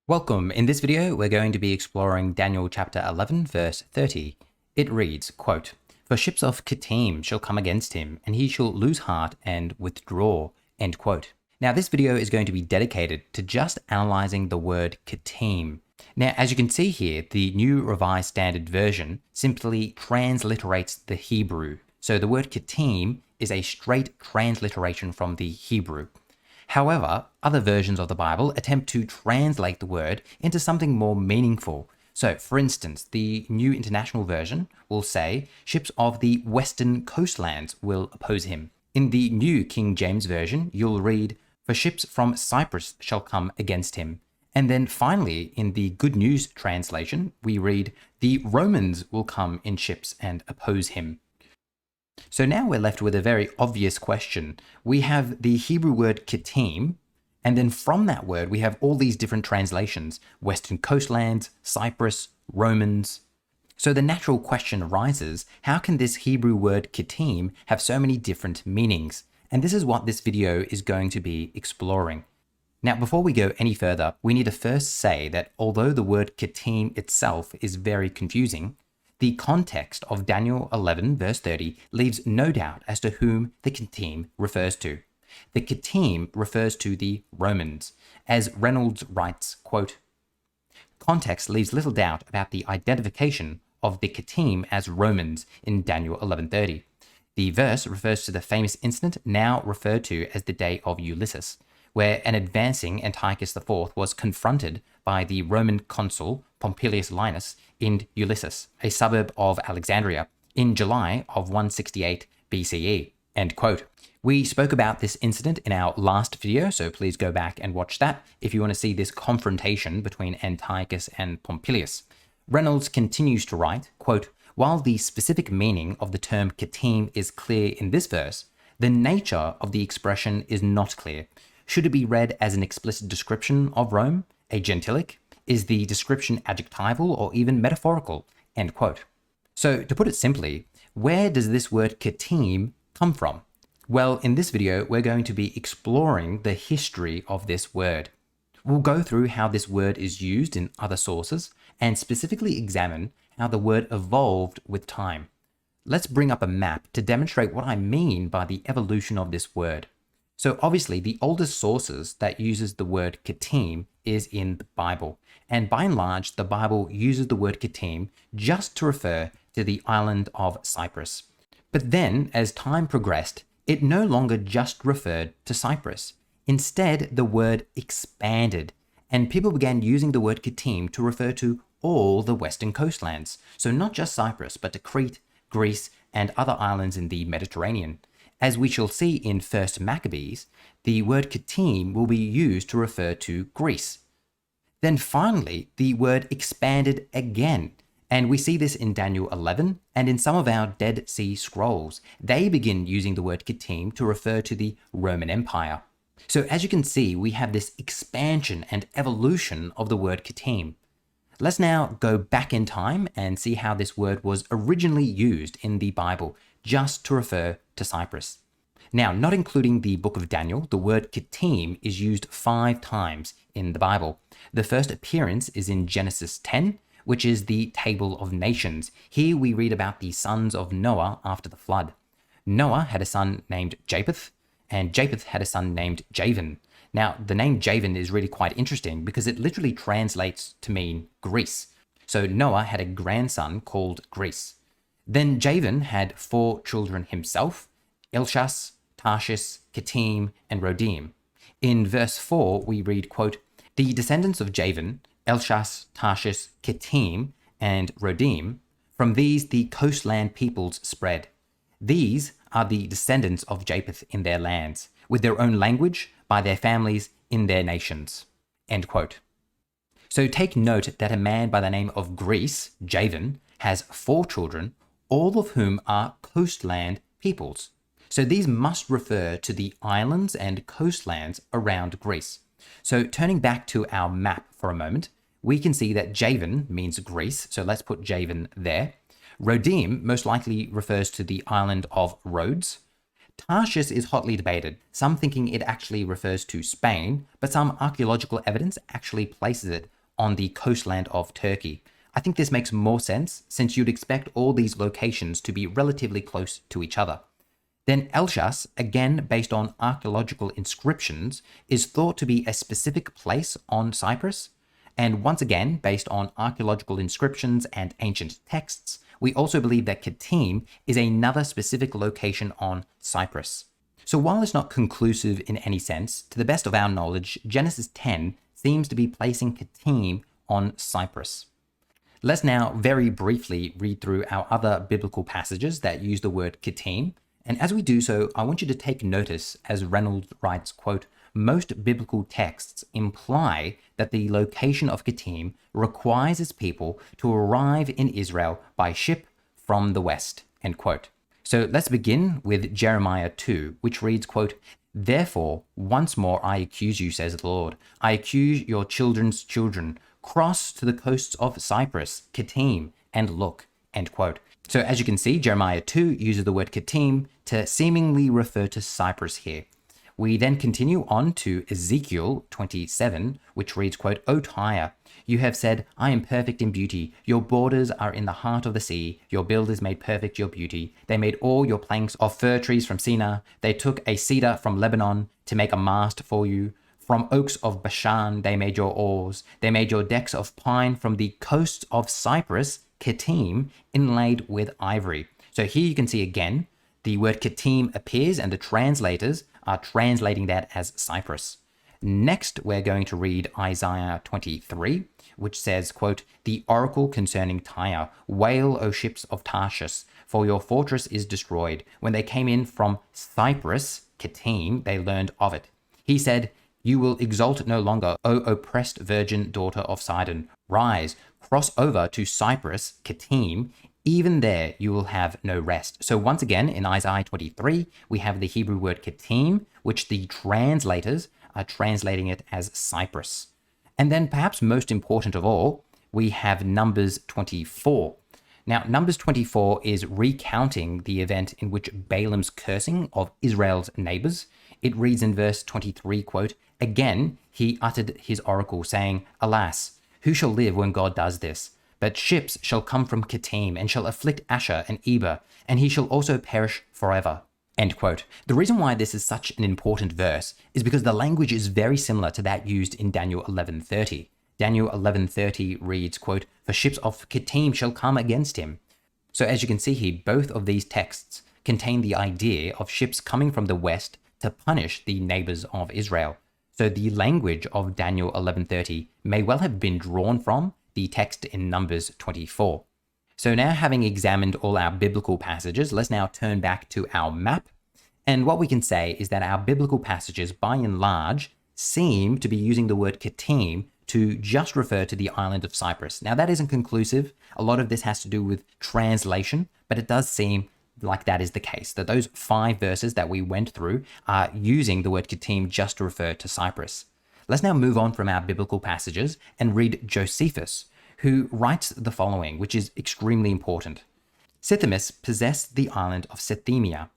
Welcome. In this video, we're going to be exploring Daniel chapter 11, verse 30. It reads, quote, "For ships of Kittim shall come against him, and he shall lose heart and withdraw." End quote. Now, this video is going to be dedicated to just analyzing the word Kittim. Now, as you can see here, the New Revised Standard Version simply transliterates the Hebrew. So the word Kittim is a straight transliteration from the Hebrew. However, other versions of the Bible attempt to translate the word into something more meaningful. So, for instance, the New International Version will say, "Ships of the western coastlands will oppose him." In the New King James Version, you'll read, "For ships from Cyprus shall come against him." And then finally, in the Good News translation, we read, "The Romans will come in ships and oppose him." So now we're left with a very obvious question. We have the Hebrew word Kittim, and then from that word we have all these different translations: Western coastlands, Cyprus, Romans. So the natural question arises, how can this Hebrew word Kittim have so many different meanings? And this is what this video is going to be exploring. Now, before we go any further, we need to first say that although the word Kittim itself is very confusing, the context of Daniel 11 verse 30 leaves no doubt as to whom the Kittim refers to. The Kittim refers to the Romans. As Reynolds writes, quote, "Context leaves little doubt about the identification of the Kittim as Romans in Daniel 11:30. The verse refers to the famous incident now referred to as the Day of Ulysses, where an advancing Antiochus IV was confronted by the Roman consul Pompilius Linus in Ulysses, a suburb of Alexandria, in July of 168 BCE. End quote. We spoke about this incident in our last video, so please go back and watch that if you want to see this confrontation between Antiochus and Pompilius. Reynolds continues to write, quote, "While the specific meaning of the term Kittim is clear in this verse, the nature of the expression is not clear. Should it be read as an explicit description of Rome, a gentilic? Is the description adjectival or even metaphorical?" End quote. So to put it simply, where does this word Kittim come from? Well, in this video, we're going to be exploring the history of this word. We'll go through how this word is used in other sources and specifically examine how the word evolved with time. Let's bring up a map to demonstrate what I mean by the evolution of this word. So obviously, the oldest sources that uses the word Kittim is in the Bible. And by and large, the Bible uses the word Kittim just to refer to the island of Cyprus. But then, as time progressed, it no longer just referred to Cyprus. Instead, the word expanded, and people began using the word Kittim to refer to all the western coastlands. So not just Cyprus, but to Crete, Greece, and other islands in the Mediterranean. As we shall see in 1 Maccabees, the word Kittim will be used to refer to Greece. Then finally, the word expanded again, and we see this in Daniel 11 and in some of our Dead Sea Scrolls. They begin using the word Kittim to refer to the Roman Empire. So as you can see, we have this expansion and evolution of the word Kittim. Let's now go back in time and see how this word was originally used in the Bible, just to refer to Cyprus. Now, not including the book of Daniel, the word Kittim is used 5 times in the Bible. The first appearance is in Genesis 10, which is the Table of Nations. Here we read about the sons of Noah after the flood. Noah had a son named Japheth, and Japheth had a son named Javan. Now, the name Javan is really quite interesting because it literally translates to mean Greece. So Noah had a grandson called Greece. Then Javan had 4 children himself: Elshas, Tarshish, Kittim, and Rodim. In verse 4, we read, quote, "The descendants of Javan, Elshas, Tarshish, Kittim, and Rodim, from these the coastland peoples spread. These are the descendants of Japheth in their lands, with their own language, by their families, in their nations." End quote. So take note that a man by the name of Greece, Javan, has 4 children, all of whom are coastland peoples. So these must refer to the islands and coastlands around Greece. So turning back to our map for a moment, we can see that Javan means Greece, so let's put Javan there. Rodim most likely refers to the island of Rhodes. Tarshish is hotly debated, some thinking it actually refers to Spain, but some archaeological evidence actually places it on the coastland of Turkey. I think this makes more sense since you'd expect all these locations to be relatively close to each other. Then Elchas, again based on archaeological inscriptions, is thought to be a specific place on Cyprus. And once again, based on archaeological inscriptions and ancient texts, we also believe that Kittim is another specific location on Cyprus. So while it's not conclusive in any sense, to the best of our knowledge, Genesis 10 seems to be placing Kittim on Cyprus. Let's now very briefly read through our other biblical passages that use the word Kittim. And as we do so, I want you to take notice, as Reynolds writes, quote, most biblical texts imply that the location of Kittim requires its people to arrive in Israel by ship from the west, end quote. So let's begin with Jeremiah 2, which reads, quote, therefore, once more I accuse you, says the Lord. I accuse your children's children. Cross to the coasts of Cyprus, Kittim, and look, end quote. So as you can see, Jeremiah 2 uses the word Kittim to seemingly refer to Cyprus here. We then continue on to Ezekiel 27, which reads, quote, O Tyre, you have said, I am perfect in beauty. Your borders are in the heart of the sea. Your builders made perfect your beauty. They made all your planks of fir trees from Sinai. They took a cedar from Lebanon to make a mast for you. From oaks of Bashan, they made your oars. They made your decks of pine from the coasts of Cyprus, Kittim, inlaid with ivory. So here you can see again, the word Kittim appears and the translators are translating that as Cyprus. Next, we're going to read Isaiah 23, which says, quote, the oracle concerning Tyre, wail, O ships of Tarshish, for your fortress is destroyed. When they came in from Cyprus, Kittim, they learned of it. He said, you will exult no longer, O oppressed virgin daughter of Sidon. Rise, cross over to Cyprus, Kittim. Even there you will have no rest. So once again, in Isaiah 23, we have the Hebrew word Kittim, which the translators are translating it as Cyprus. And then perhaps most important of all, we have Numbers 24. Now, Numbers 24 is recounting the event in which Balaam's cursing of Israel's neighbors. It reads in verse 23, quote, again, he uttered his oracle, saying, alas, who shall live when God does this? But ships shall come from Kittim, and shall afflict Asher and Eber, and he shall also perish forever. End quote. The reason why this is such an important verse is because the language is very similar to that used in Daniel 11:30. Daniel 11:30 reads, quote, for ships of Kittim shall come against him. So as you can see here, both of these texts contain the idea of ships coming from the west to punish the neighbors of Israel. So the language of Daniel 11:30 may well have been drawn from the text in Numbers 24. So now, having examined all our biblical passages, let's now turn back to our map. And what we can say is that our biblical passages, by and large, seem to be using the word Kittim to just refer to the island of Cyprus. Now, that isn't conclusive. A lot of this has to do with translation, but it does seem like that is the case, that those 5 verses that we went through are using the word Kittim just to refer to Cyprus. Let's now move on from our biblical passages and read Josephus, who writes the following, which is extremely important. Sithimus possessed the island of Sethemia.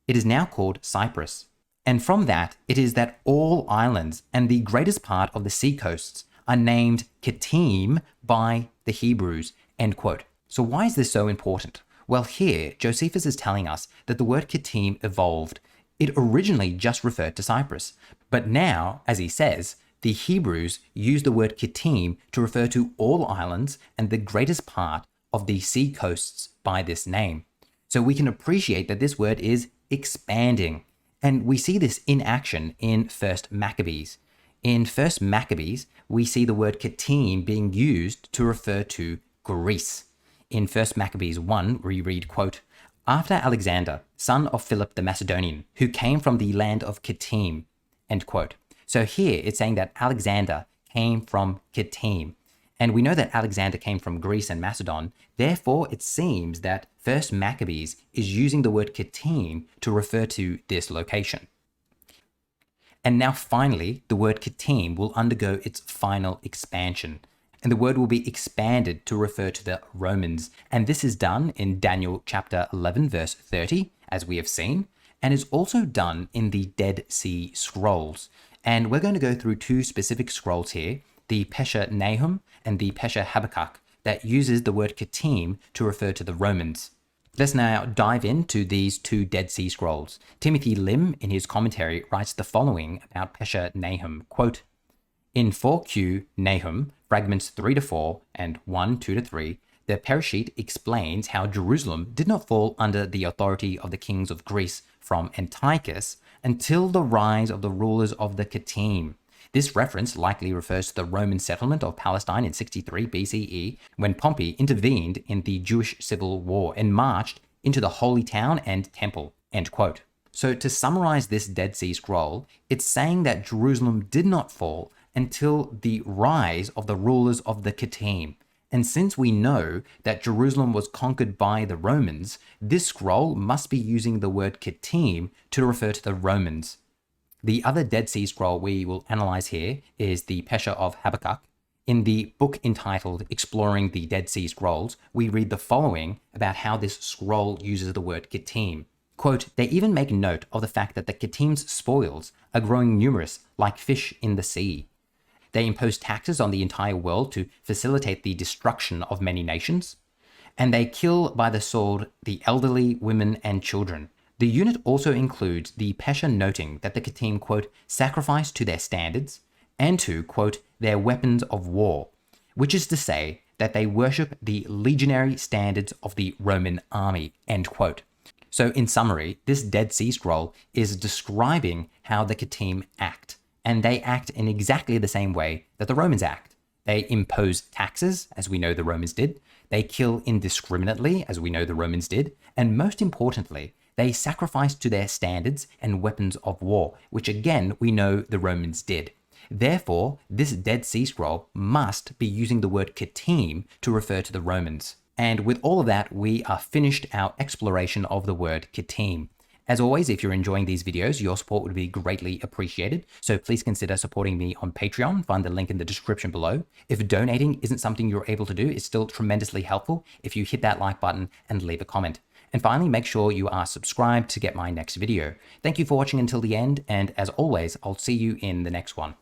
It is now called Cyprus. And from that, it is that all islands and the greatest part of the sea coasts are named Kittim by the Hebrews, end quote. So why is this so important? Well, here, Josephus is telling us that the word Kittim evolved. It originally just referred to Cyprus, but now, as he says, the Hebrews use the word Kittim to refer to all islands and the greatest part of the sea coasts by this name. So we can appreciate that this word is expanding, and we see this in action in 1 Maccabees. In 1 Maccabees, we see the word Kittim being used to refer to Greece. In 1 Maccabees 1, we read, quote, after Alexander, son of Philip the Macedonian, who came from the land of Kittim, end quote. So here it's saying that Alexander came from Kittim. And we know that Alexander came from Greece and Macedon. Therefore, it seems that 1 Maccabees is using the word Kittim to refer to this location. And now finally, the word Kittim will undergo its final expansion. And the word will be expanded to refer to the Romans. And this is done in Daniel chapter 11, verse 30, as we have seen, and is also done in the Dead Sea Scrolls. And we're going to go through 2 specific scrolls here. the Pesher Nahum and the Pesher Habakkuk that uses the word Kittim to refer to the Romans. Let's now dive into these two Dead Sea Scrolls. Timothy Lim, in his commentary, writes the following about Pesher Nahum, quote, "In 4Q Nahum, fragments 3 to 4 and 1, 2 to 3, the Perishit explains how Jerusalem did not fall under the authority of the kings of Greece from Antiochus until the rise of the rulers of the Kittim. This reference likely refers to the Roman settlement of Palestine in 63 BCE, when Pompey intervened in the Jewish civil war and marched into the holy town and temple." End quote. So to summarize this Dead Sea Scroll, it's saying that Jerusalem did not fall until the rise of the rulers of the Kittim. And since we know that Jerusalem was conquered by the Romans, this scroll must be using the word Kittim to refer to the Romans. The other Dead Sea Scroll we will analyze here is the Pesher of Habakkuk. In the book entitled Exploring the Dead Sea Scrolls, we read the following about how this scroll uses the word Kittim. Quote, "They even make note of the fact that the Kittim's spoils are growing numerous like fish in the sea. They impose taxes on the entire world to facilitate the destruction of many nations, and they kill by the sword the elderly, women, and children." The unit also includes the Pesher noting that the Kittim, quote, "sacrifice to their standards and to, quote, their weapons of war," which is to say that they worship the legionary standards of the Roman army, end quote. So in summary, this Dead Sea Scroll is describing how the Kittim act, and they act in exactly the same way that the Romans act. They impose taxes, as we know the Romans did. They kill indiscriminately, as we know the Romans did. And most importantly, they sacrifice to their standards and weapons of war, which again, we know the Romans did. Therefore, this Dead Sea Scroll must be using the word Kittim to refer to the Romans. And with all of that, we are finished our exploration of the word Kittim. As always, if you're enjoying these videos, your support would be greatly appreciated. So please consider supporting me on Patreon. Find the link in the description below. If donating isn't something you're able to do, it's still tremendously helpful if you hit that like button and leave a comment. And finally, make sure you are subscribed to get my next video. Thank you for watching until the end, and as always, I'll see you in the next one.